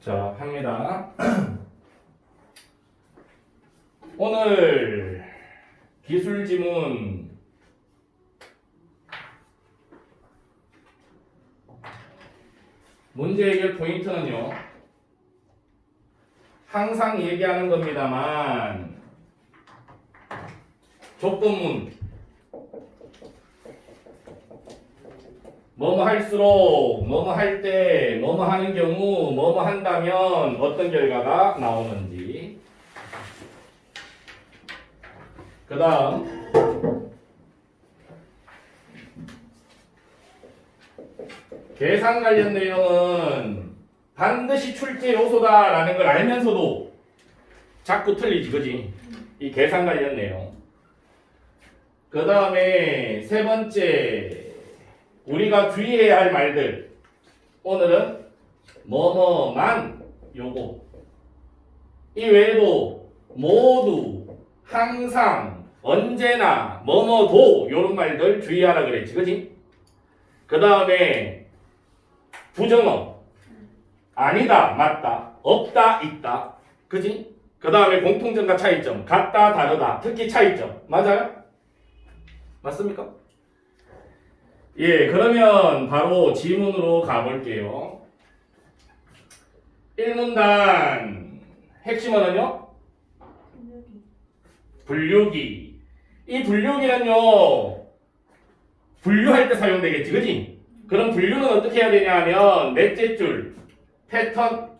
자, 합니다. 오늘 기술 지문 문제 해결 포인트는요. 항상 얘기하는 겁니다만 조건문 뭐뭐 할수록 뭐뭐 할 때 뭐뭐 하는 경우 뭐뭐 한다면 어떤 결과가 나오는지 그 다음 계산 관련 내용은 반드시 출제 요소다라는 걸 알면서도 자꾸 틀리지 그지? 이 계산 관련 내용 그 다음에 세 번째 우리가 주의해야 할 말들 오늘은 뭐뭐만 요거 이 외에도 모두 항상 언제나 뭐뭐도 요런 말들 주의하라 그랬지 그지? 그 다음에 부정어 아니다 맞다 없다 있다 그지? 그 다음에 공통점과 차이점 같다 다르다 특히 차이점 맞아요? 맞습니까? 예, 그러면 바로 지문으로 가볼게요. 1문단 핵심어는요? 분류기. 이 분류기는요, 분류할 때 사용되겠지, 그지? 그럼 분류는 어떻게 해야 되냐 하면, 넷째 줄, 패턴.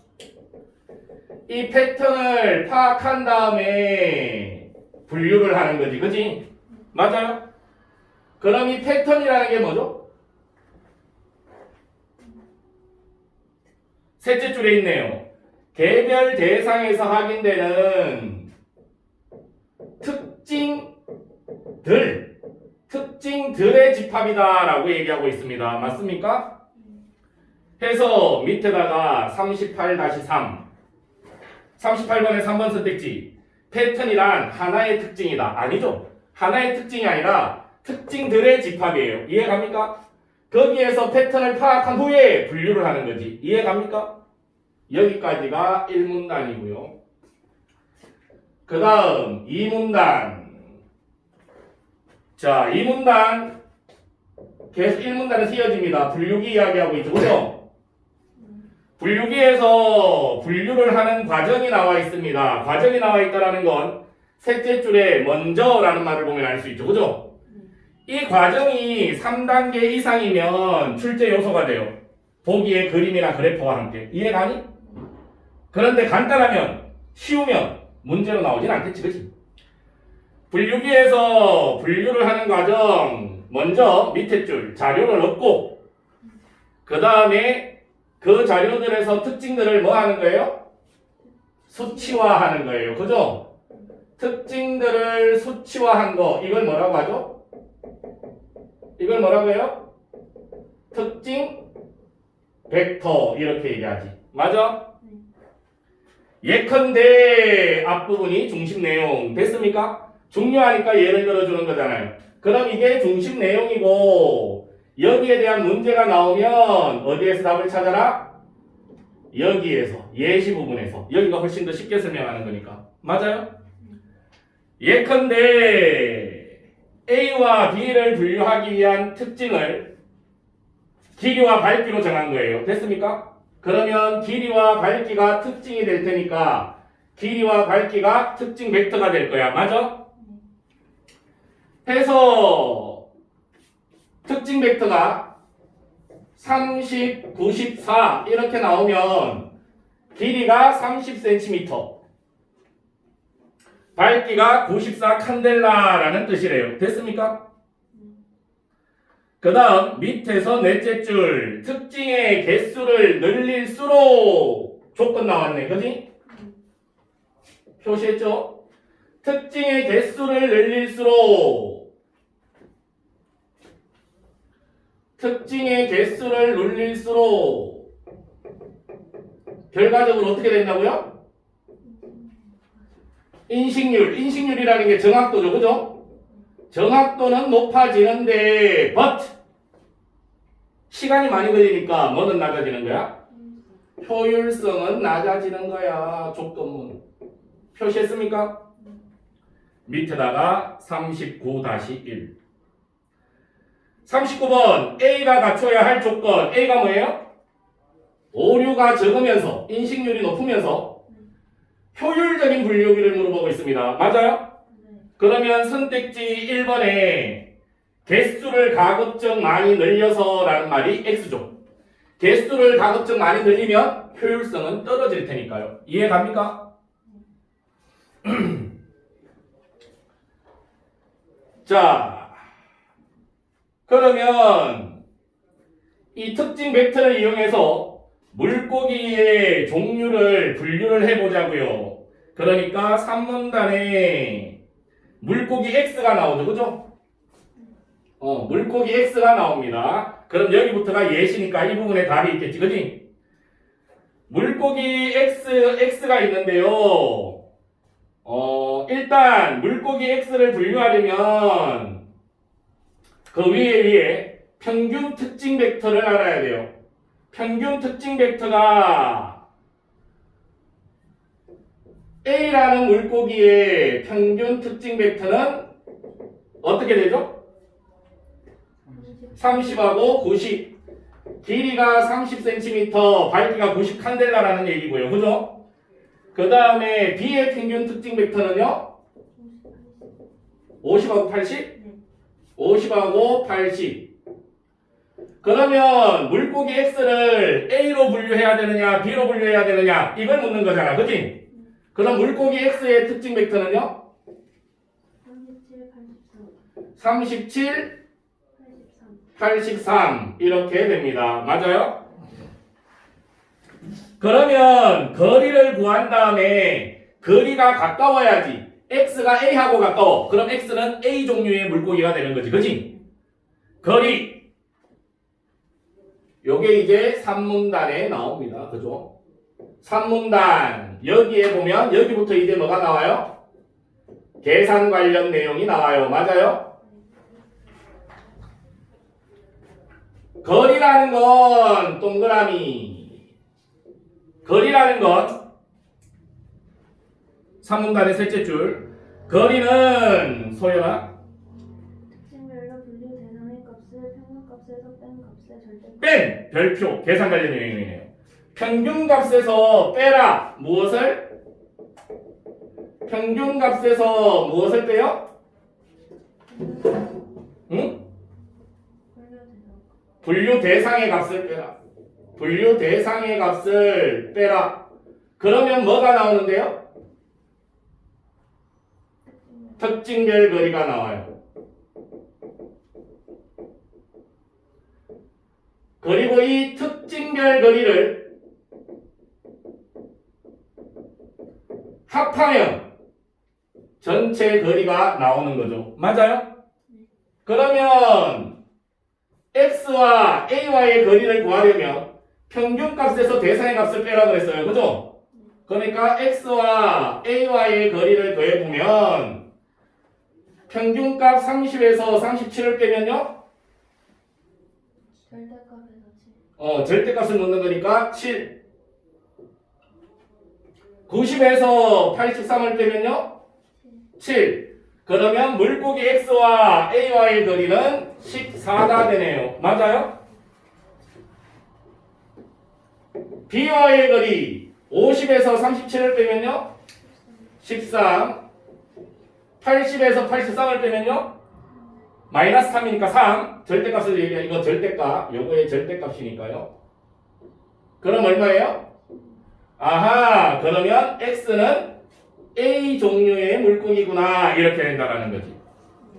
이 패턴을 파악한 다음에 분류를 하는 거지, 그지? 맞아요? 그럼 이 패턴이라는 게 뭐죠? 셋째 줄에 있네요. 개별 대상에서 확인되는 특징들의 집합이다라고 얘기하고 있습니다. 맞습니까? 해서 밑에다가 38-3 38번에 3번 선택지 패턴이란 하나의 특징이다. 아니죠. 하나의 특징이 아니라 특징들의 집합이에요. 이해갑니까? 거기에서 패턴을 파악한 후에 분류를 하는 거지. 이해갑니까? 여기까지가 1문단이고요. 그 다음 2문단. 자, 2문단 계속 1문단은 휘어집니다. 분류기 이야기하고 있죠. 그죠? 분류기에서 분류를 하는 과정이 나와 있습니다. 과정이 나와 있다는 건 셋째 줄에 먼저라는 말을 보면 알 수 있죠. 그죠? 이 과정이 3단계 이상이면 출제 요소가 돼요. 보기에 그림이나 그래프와 함께. 이해가니? 그런데 간단하면, 쉬우면 문제로 나오진 않겠지, 그치? 분류기에서 분류를 하는 과정, 먼저 밑에 줄 자료를 얻고, 그 다음에 그 자료들에서 특징들을 뭐 하는 거예요? 수치화하는 거예요. 그죠? 특징들을 수치화한 거, 이걸 뭐라고 하죠? 이걸 뭐라고 해요? 특징 벡터 이렇게 얘기하지. 맞아? 예컨대 앞부분이 중심 내용 됐습니까? 중요하니까 예를 들어주는 거잖아요. 그럼 이게 중심 내용이고 여기에 대한 문제가 나오면 어디에서 답을 찾아라? 여기에서 예시 부분에서 여기가 훨씬 더 쉽게 설명하는 거니까. 맞아요? 예컨대 A와 B를 분류하기 위한 특징을 길이와 밝기로 정한 거예요. 됐습니까? 그러면 길이와 밝기가 특징이 될 테니까 길이와 밝기가 특징 벡터가 될 거야. 맞아? 해서 특징 벡터가 30, 94 이렇게 나오면 길이가 30cm 밝기가 94 칸델라라는 뜻이래요. 됐습니까? 그 다음 밑에서 넷째 줄 특징의 개수를 늘릴수록 조건 나왔네. 그지? 표시했죠? 특징의 개수를 늘릴수록 결과적으로 어떻게 된다고요? 인식률이라는 게 정확도죠. 그죠? 정확도는 높아지는데 but 시간이 많이 걸리니까 뭐는 낮아지는 거야? 효율성은 낮아지는 거야. 조건문. 표시했습니까? 밑에다가 39-1. 39번 A가 갖춰야 할 조건. A가 뭐예요? 오류가 적으면서 인식률이 높으면서 효율적인 분류기를 물어보고 있습니다. 맞아요? 그러면 선택지 1번에 개수를 가급적 많이 늘려서 라는 말이 X죠. 개수를 가급적 많이 늘리면 효율성은 떨어질 테니까요. 이해 갑니까? 자, 그러면 이 특징 벡터를 이용해서 물고기의 종류를 분류를 해보자고요. 그러니까 3문단에 물고기 X가 나오죠. 그죠? 물고기 X가 나옵니다. 그럼 여기부터가 예시니까 이 부분에 답이 있겠지. 그지? 물고기 X가 있는데요. 일단 물고기 X를 분류하려면 그 위에 평균 특징 벡터를 알아야 돼요. 평균 특징 벡터가 A라는 물고기의 평균 특징 벡터는 어떻게 되죠? 30하고 90. 길이가 30cm, 밝기가 90 칸델라라는 얘기고요. 그죠? 그 다음에 B의 평균 특징 벡터는요? 50하고 80? 50하고 80. 그러면 물고기 X를 A로 분류해야 되느냐, B로 분류해야 되느냐, 이걸 묻는 거잖아. 그치? 그럼 물고기 X의 특징 벡터는요? 37, 83 이렇게 됩니다. 맞아요? 그러면 거리를 구한 다음에 거리가 가까워야지. X가 A하고 가까워. 그럼 X는 A 종류의 물고기가 되는 거지. 그치? 거리. 요게 이제 3문단에 나옵니다. 그죠? 3문단. 여기에 보면 여기부터 이제 뭐가 나와요? 계산 관련 내용이 나와요. 맞아요? 거리라는 건 동그라미. 거리라는 건 3문단의 셋째 줄. 거리는 소연아 특징별로 분류 대상의 값을 평균값에서 뺀 값의 절대 뺀 별표 계산 관련 내용이네요. 평균값에서 빼라. 무엇을? 평균값에서 무엇을 빼요? 응? 분류 대상의 값을 빼라. 분류 대상의 값을 빼라. 그러면 뭐가 나오는데요? 특징별 거리가 나와요. 그리고 이 특징별 거리를 합하면 전체 거리가 나오는 거죠. 맞아요? 그러면 X와 A와의 거리를 구하려면 평균값에서 대상의 값을 빼라 그랬어요. 그죠? 그러니까 X와 A와의 거리를 더해보면 평균값 30에서 37을 빼면요? 절대값에서 7. 절대값을 넣는 거니까 7. 90에서 83을 빼면요? 7. 그러면 물고기 X와 A와의 거리는 14가 되네요. 맞아요? B와의 거리 50에서 37을 빼면요? 13. 80에서 83을 빼면요? 마이너스 3이니까 3. 절대값을 얘기해. 이거 절대값. 요거의 절대값이니까요. 그럼 얼마예요? 아하. 그러면 X는 A 종류의 물고기구나. 이렇게 된다라는 거지.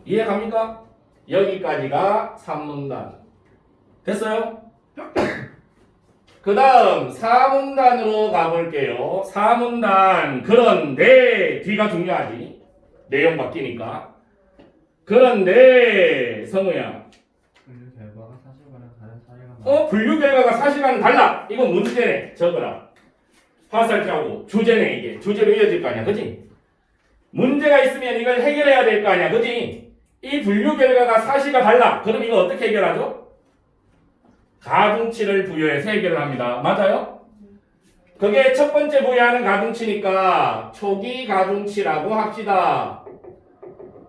이해 갑니까? 여기까지가 3문단. 됐어요? 그 다음 4문단으로 가볼게요. 4문단. 그런데 뒤가 중요하지. 내용 바뀌니까. 그런데 성우야. 분류 결과가 사실과는 다른 사례가 분류 결과가 사실과는 달라. 이건 문제네. 적어라. 화살표하고 주제네 이게. 주제로 이어질 거 아니야. 그치? 문제가 있으면 이걸 해결해야 될 거 아니야. 그치? 이 분류 결과가 사실과 달라. 그럼 이거 어떻게 해결하죠? 가중치를 부여해서 해결을 합니다. 맞아요? 그게 첫 번째 부여하는 가중치니까 초기 가중치라고 합시다.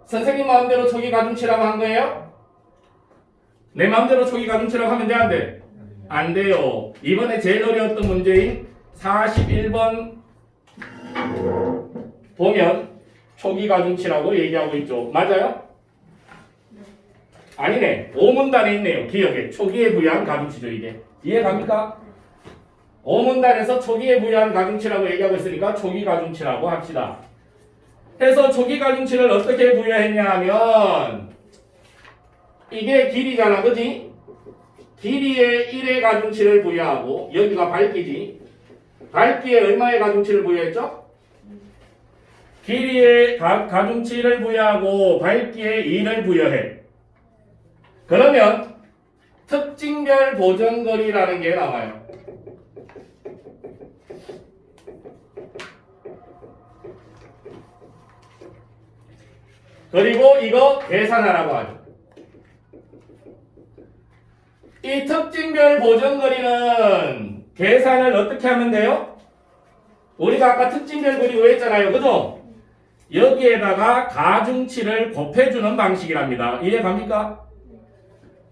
선생님 마음대로 초기 가중치라고 한 거예요? 내 마음대로 초기 가중치라고 하면 돼, 안 돼? 안 돼요. 이번에 제일 어려웠던 문제인 41번 보면 초기 가중치라고 얘기하고 있죠. 맞아요? 아니네. 5문단에 있네요. 기억에. 초기에 부여한 가중치죠, 이게. 이해 갑니까? 5문단에서 초기에 부여한 가중치라고 얘기하고 있으니까 초기 가중치라고 합시다. 해서 초기 가중치를 어떻게 부여했냐 하면 이게 길이잖아, 그지? 길이에 1의 가중치를 부여하고 여기가 밝기지. 밝기에 얼마의 가중치를 부여했죠? 길이에 가중치를 부여하고 밝기에 2를 부여해. 그러면 특징별 보정거리라는 게 나와요. 그리고 이거 계산하라고 하죠. 이 특징별 보정거리는 계산을 어떻게 하면 돼요? 우리가 아까 특징별 그리고 했잖아요. 그죠? 여기에다가 가중치를 곱해주는 방식이랍니다. 이해 갑니까?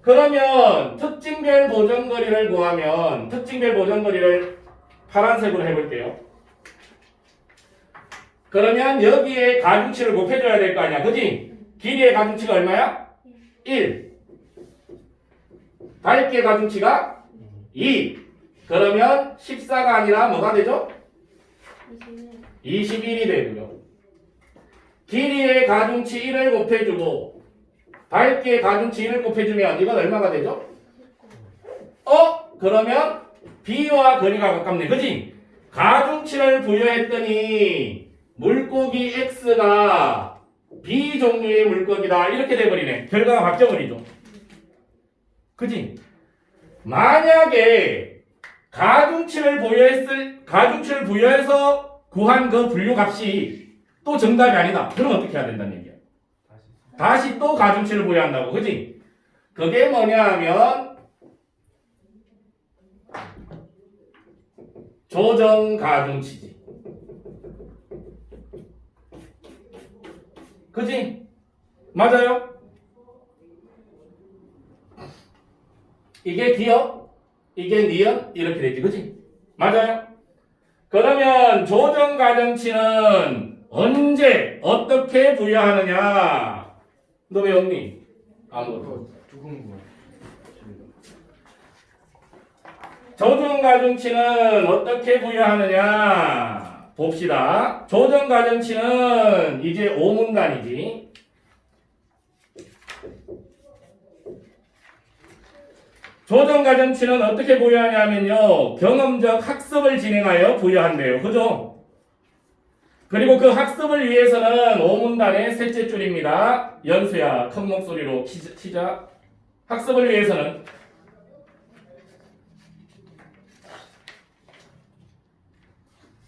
그러면 특징별 보정거리를 구하면 특징별 보정거리를 파란색으로 해볼게요. 그러면 여기에 가중치를 곱해줘야 될 거 아니야. 그지? 길이의 가중치가 얼마야? 1. 밝기의 가중치가 2. 그러면 14가 아니라 뭐가 되죠? 21이 되고요. 길이의 가중치 1을 곱해주고 밝기의 가중치 1을 곱해주면 이건 얼마가 되죠? 그러면 B와 거리가 가깝네. 그지? 가중치를 부여했더니 물고기 X가 B 종류의 물고기다. 이렇게 돼버리네. 결과가 바뀌어버리죠. 그지? 만약에 가중치를 부여해서 구한 그 분류값이 또 정답이 아니다. 그럼 어떻게 해야 된다는 얘기야? 다시 또 가중치를 부여한다고. 그지? 그게 뭐냐 하면 조정 가중치지. 그지? 맞아요? 이게 기억, 이게 니은 이렇게 되지. 그지? 맞아요? 그러면 조정 가중치는 언제 어떻게 부여하느냐? 너 왜 없니? 아무것도. 두근 거. 조정 가중치는 어떻게 부여하느냐? 봅시다. 조정 가중치는 이제 5문단이지. 조정 가중치는 어떻게 부여하냐면요. 경험적 학습을 진행하여 부여한대요. 그죠? 그리고 그 학습을 위해서는 5문단의 셋째 줄입니다. 연수야, 큰 목소리로 치자. 학습을 위해서는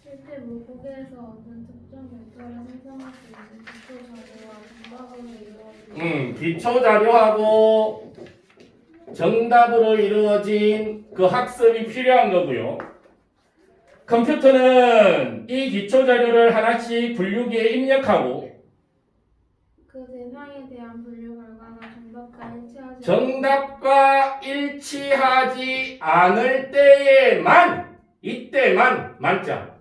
실제 물고기에서 얻는 특정 벡터를 생성할 수 있는 기초 자료와 정답으로 이루어진 기초 자료하고 정답으로 이루어진 그 학습이 필요한 거고요. 컴퓨터는 이 기초 자료를 하나씩 분류기에 입력하고 그 대상에 대한 분류 결과가 정답과 일치하지 않을 때에만, 이때만 만자.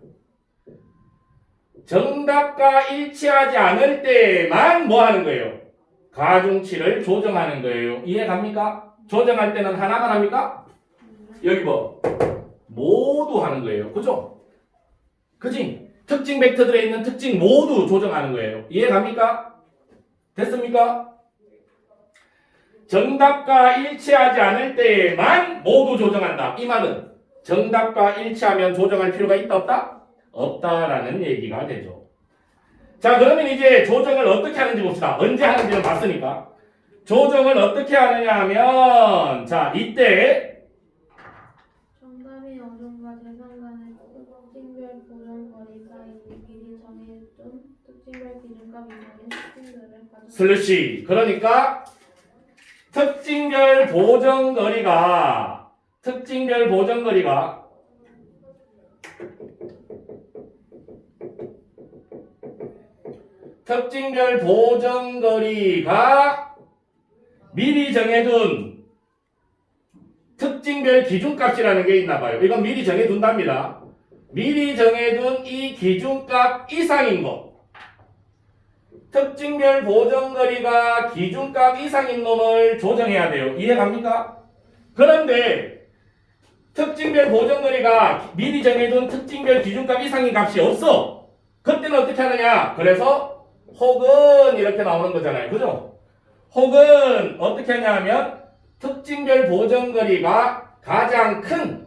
정답과 일치하지 않을 때에만 뭐 하는 거예요? 가중치를 조정하는 거예요. 이해 갑니까? 조정할 때는 하나만 합니까? 여기 뭐 모두 하는 거예요. 그죠? 그지? 특징 벡터들에 있는 특징 모두 조정하는 거예요. 이해 갑니까? 됐습니까? 정답과 일치하지 않을 때에만 모두 조정한다. 이 말은 정답과 일치하면 조정할 필요가 있다 없다? 없다라는 얘기가 되죠. 자, 그러면 이제 조정을 어떻게 하는지 봅시다. 언제 하는지는 봤으니까. 조정을 어떻게 하느냐 하면 자, 이때 정답의 어종과 대상 간의 특징별 보정거리 사이의 미리 정해둔 특징별 기준값 이상의 특징들을 가져 슬래시. 그러니까 특징별 보정거리가 특징별 보정거리가 미리 정해둔 특징별 기준값이라는 게 있나 봐요. 이건 미리 정해둔답니다. 미리 정해둔 이 기준값 이상인 거. 특징별 보정거리가 기준값 이상인 놈을 조정해야 돼요. 이해갑니까? 그런데 특징별 보정거리가 미리 정해둔 특징별 기준값 이상인 값이 없어. 그때는 어떻게 하느냐? 그래서 혹은 이렇게 나오는 거잖아요. 그죠? 혹은 어떻게 하냐 하면 특징별 보정거리가 가장 큰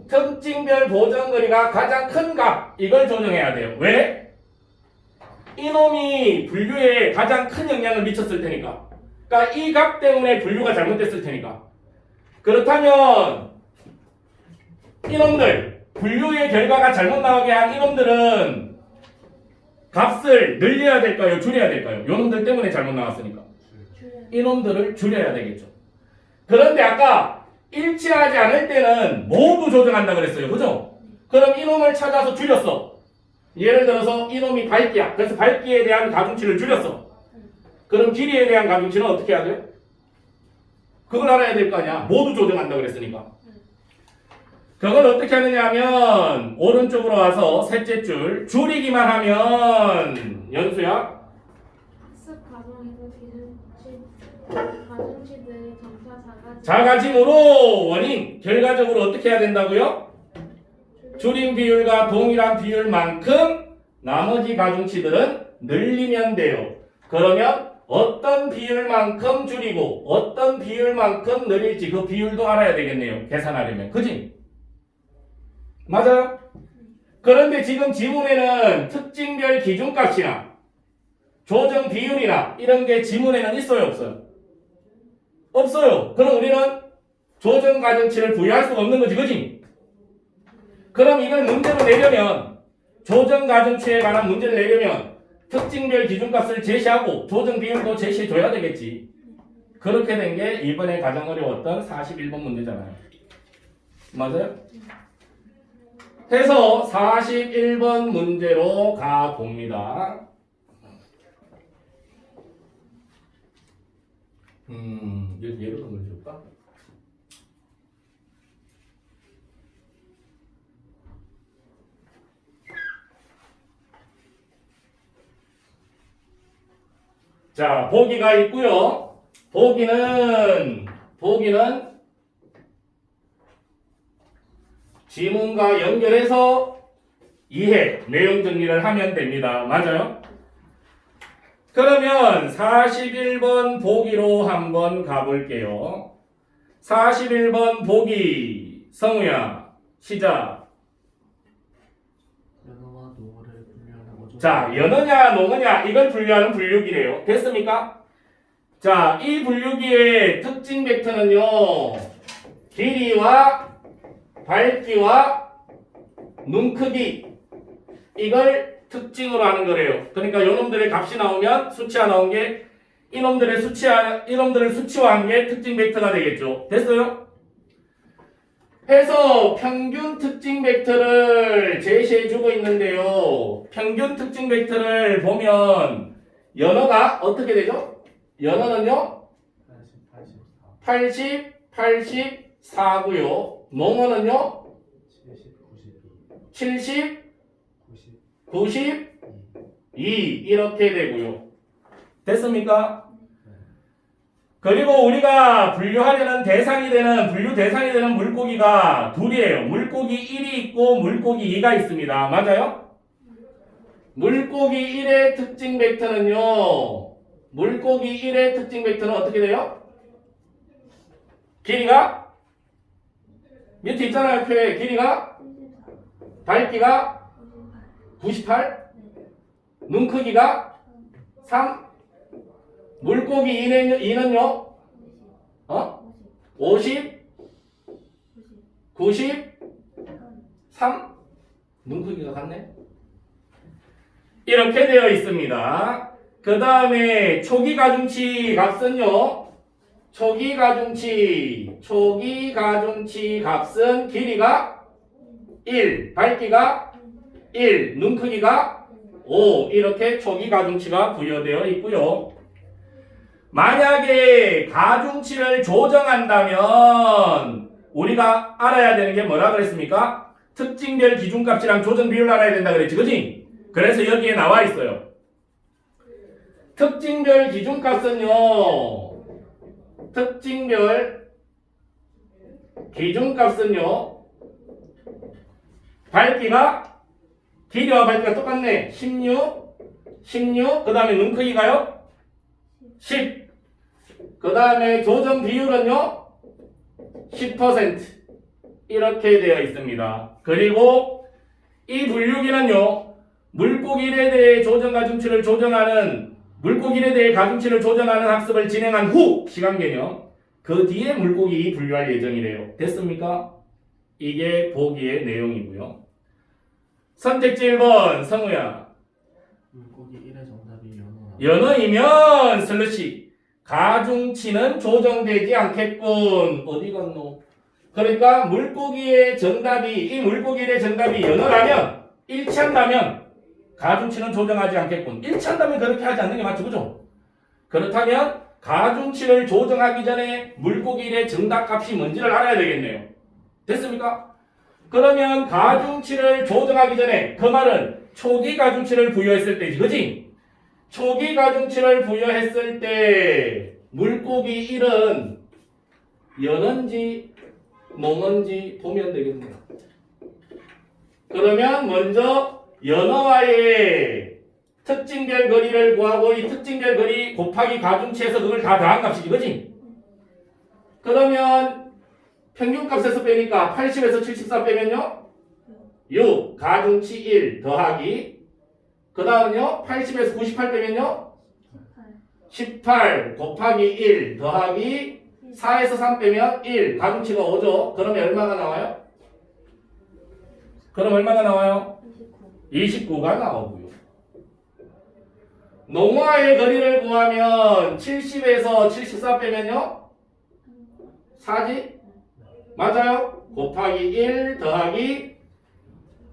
특징별 보정거리가 가장 큰 값 이걸 조정해야 돼요. 왜? 이놈이 분류에 가장 큰 영향을 미쳤을 테니까. 그러니까 이 값 때문에 분류가 잘못됐을 테니까. 그렇다면 이놈들 분류의 결과가 잘못 나오게 한 이놈들은 값을 늘려야 될까요? 줄여야 될까요? 이놈들 때문에 잘못 나왔으니까. 이놈들을 줄여야 되겠죠. 그런데 아까 일치하지 않을 때는 모두 조정한다 그랬어요. 그죠? 그럼 이놈을 찾아서 줄였어. 예를 들어서 이놈이 밝기야. 그래서 밝기에 대한 가중치를 줄였어. 그럼 길이에 대한 가중치는 어떻게 해야 돼요? 그걸 알아야 될 거 아니야. 모두 조정한다 그랬으니까. 그걸 어떻게 하느냐 하면 오른쪽으로 와서 셋째 줄 줄이기만 하면 연수야 학습 과정에서 가중치들이 점차 작아짐으로 원인 결과적으로 어떻게 해야 된다고요? 줄임 비율과 동일한 비율만큼 나머지 가중치들은 늘리면 돼요. 그러면 어떤 비율만큼 줄이고 어떤 비율만큼 늘릴지 그 비율도 알아야 되겠네요. 계산하려면. 그지? 맞아요? 그런데 지금 지문에는 특징별 기준값이나 조정 비율이나 이런 게 지문에는 있어요? 없어요? 없어요. 그럼 우리는 조정 가중치를 부여할 수가 없는 거지. 그지? 그럼 이걸 문제로 내려면 조정 가중치에 관한 문제를 내려면 특징별 기준값을 제시하고 조정 비율도 제시해줘야 되겠지. 그렇게 된 게 이번에 가장 어려웠던 41번 문제잖아요. 맞아요? 해서 41번 문제로 가봅니다. 예를 한번 줄까? 자, 보기가 있고요. 보기는 지문과 연결해서 이해, 내용 정리를 하면 됩니다. 맞아요? 그러면 41번 보기로 한번 가볼게요. 41번 보기, 성우야, 시작. 연어와 농어를 분류하는 거죠. 자, 연어냐, 농어냐, 이걸 분류하는 분류기래요. 됐습니까? 자, 이 분류기의 특징 벡터는요, 길이와 밝기와 눈 크기, 이걸 특징으로 하는 거래요. 그러니까 요놈들의 값이 나오면 수치화 나온 게 이놈들을 수치화한 게 특징 벡터가 되겠죠. 됐어요? 해서 평균 특징 벡터를 제시해 주고 있는데요. 평균 특징 벡터를 보면 연어가 어떻게 되죠? 연어는요 80, 84고요. 농어는요 70, 92 이렇게 되고요. 됐습니까? 그리고 우리가 분류 대상이 되는 물고기가 둘이에요. 물고기 1이 있고 물고기 2가 있습니다. 맞아요? 물고기 1의 특징 벡터는요. 물고기 1의 특징 벡터는 어떻게 돼요? 길이가 밑에 있잖아요. 표에 길이가 밝기가 98, 눈 크기가 3, 물고기 2는요? 50, 90, 3, 눈 크기가 같네. 이렇게 되어 있습니다. 그 다음에 초기 가중치 값은요? 초기 가중치 값은 길이가 1, 밝기가 1, 눈 크기가 5 이렇게 초기 가중치가 부여되어 있고요. 만약에 가중치를 조정한다면 우리가 알아야 되는 게 뭐라 그랬습니까? 특징별 기준값이랑 조정 비율을 알아야 된다 그랬지, 그지? 그래서 여기에 나와 있어요. 특징별 기준값은요, 밝기가 길이와 밝기가 똑같네. 16, 그 다음에 눈 크기가요? 10. 그 다음에 조정 비율은요? 10% 이렇게 되어 있습니다. 그리고 이 분류기는요, 물고기 1에 대해 조정 가중치를 조정하는 물고기 1에 대해 가중치를 조정하는 학습을 진행한 후 시간 개념 그 뒤에 물고기 분류할 예정이래요. 됐습니까? 이게 보기의 내용이고요. 선택지 1번 성우야. 물고기 1의 정답이 연어다. 연어이면 슬러시 가중치는 조정되지 않겠군. 어디 갔노? 그러니까 물고기의 정답이 이 물고기의 정답이 연어라면 일치한다면 가중치는 조정하지 않겠군. 일치한다면 그렇게 하지 않는 게 맞죠, 그죠? 그렇다면 가중치를 조정하기 전에 물고기의 정답값이 뭔지를 알아야 되겠네요. 됐습니까? 그러면 가중치를 조정하기 전에 그 말은 초기 가중치를 부여했을 때지, 그지? 초기 가중치를 부여했을 때 물고기 1은 연어인지 농어인지 보면 되겠네요. 그러면 먼저 연어와의 특징별 거리를 구하고 이 특징별 거리 곱하기 가중치에서 그걸 다 더한 값이지, 그지? 그러면 평균값에서 빼니까 80에서 74 빼면요 6 가중치 1 더하기 그 다음은요 80에서 98 빼면요 18 곱하기 1 더하기 4에서 3 빼면 1 가중치가 5죠. 그러면 얼마가 나와요? 그럼 얼마가 나와요? 29가 나오고요. 농어와의 거리를 구하면 70에서 74 빼면요 4지? 맞아요? 곱하기 1 더하기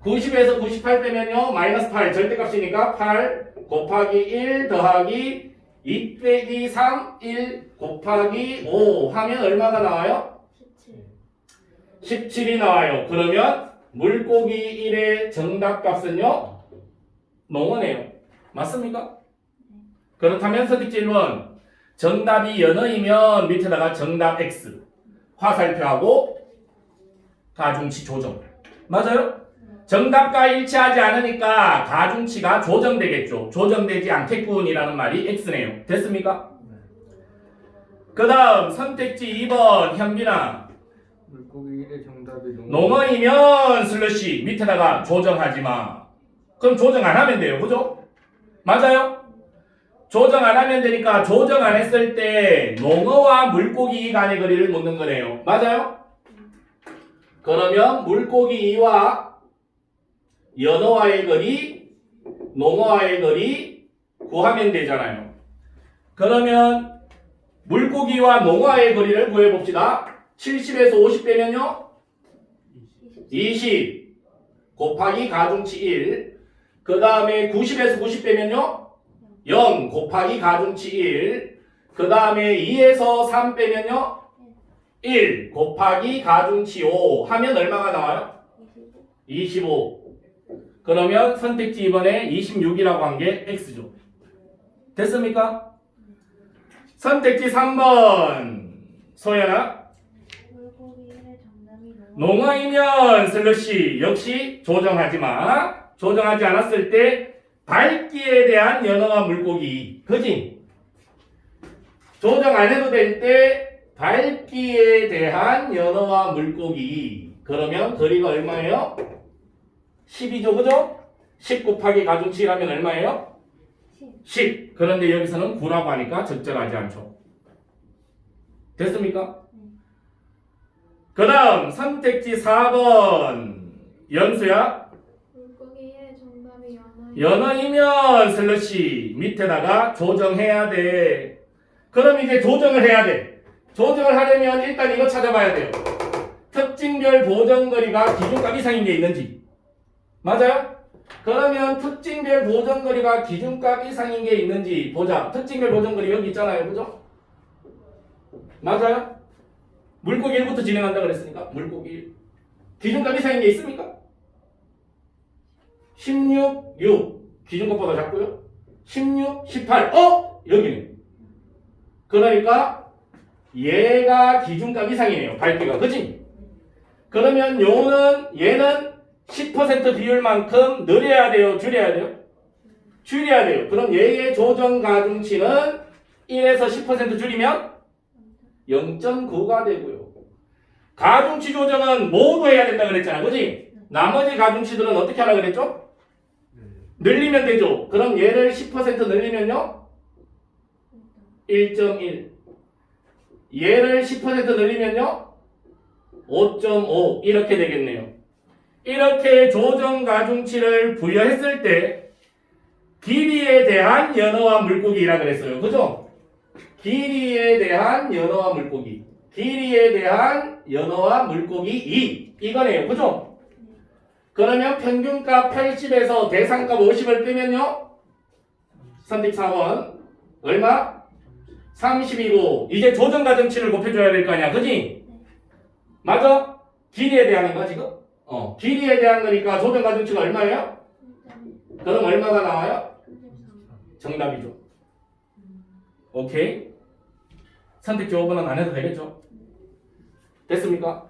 90에서 98 빼면요 마이너스 8 절대값이니까 8 곱하기 1 더하기 2 빼기 3 1 곱하기 5 하면 얼마가 나와요? 17이 나와요. 그러면 물고기 1의 정답값은요 농어네요. 맞습니까? 그렇다면 선택지 1번 정답이 연어이면 밑에다가 정답 X 화살표하고 가중치 조정. 맞아요? 정답과 일치하지 않으니까 가중치가 조정되겠죠. 조정되지 않겠군이라는 말이 X네요. 됐습니까? 그 다음 선택지 2번 현빈아. 물고기 1의 정답이 농어이면 슬러시 밑에다가 조정하지 마. 그럼 조정 안 하면 돼요. 그죠? 맞아요? 조정 안 하면 되니까 조정 안 했을 때 농어와 물고기 간의 거리를 묻는 거네요. 맞아요? 그러면 물고기 2와 연어와의 거리, 농어와의 거리 구하면 되잖아요. 그러면 물고기와 농어와의 거리를 구해봅시다. 70에서 50 빼면요 20 곱하기 가중치 1 그 다음에 90에서 90 빼면요 0 곱하기 가중치 1 그 다음에 2에서 3 빼면요 1 곱하기 가중치 5 하면 얼마가 나와요? 25. 그러면 선택지 2번에 26이라고 한 게 X죠. 됐습니까? 선택지 3번 소연아. 물고기 1의 정답이 농어이면 슬러시 역시 조정하지 마. 조정하지 않았을 때 밝기에 대한 연어와 물고기. 그지? 조정 안 해도 될 때 밝기에 대한 연어와 물고기. 그러면 거리가 얼마예요? 10이죠. 그죠? 10 곱하기 가중치 하면 얼마예요? 10. 그런데 여기서는 9라고 하니까 적절하지 않죠. 됐습니까? 그 다음 선택지 4번 연수야. 물고기 1의 정답이 연어이면 슬러시 밑에다가 조정해야 돼. 그럼 이제 조정을 해야 돼. 조정을 하려면 일단 이거 찾아봐야 돼요. 특징별 보정거리가 기준값 이상인 게 있는지. 맞아요? 그러면 특징별 보정거리가 기준값 이상인 게 있는지 보자. 특징별 보정거리 여기 있잖아요. 그죠? 맞아요? 물고기 1부터 진행한다 그랬으니까 물고기 1. 기준값 이상인 게 있습니까? 16, 6 기준값보다 작고요. 16, 18 여기는 그러니까 얘가 기준값 이상이네요. 밝기가 그치? 그러면 얘는 10% 비율만큼 늘려야 돼요? 줄여야 돼요? 줄여야 돼요. 그럼 얘의 조정 가중치는 1에서 10% 줄이면 0.9가 되고요. 가중치 조정은 모두 해야 된다 그랬잖아. 그치? 나머지 가중치들은 어떻게 하라 그랬죠? 늘리면 되죠. 그럼 얘를 10% 늘리면요? 1.1. 얘를 10% 늘리면요? 5.5 이렇게 되겠네요. 이렇게 조정 가중치를 부여했을 때 길이에 대한 연어와 물고기라 그랬어요. 그죠? 길이에 대한 연어와 물고기. 길이에 대한 연어와 물고기 2 이거네요. 그죠? 그러면 평균값 80에서 대상값 50을 빼면요? 선택 4번 얼마? 30이고 이제 조정 가중치를 곱해줘야 될 거 아니야. 그지? 맞아? 길이에 대한인가 지금? 길이에 대한 거니까 조정 가중치가 얼마예요? 그럼 얼마가 나와요? 정답이죠. 오케이? 선택지 5번은 안 해도 되겠죠? 됐습니까?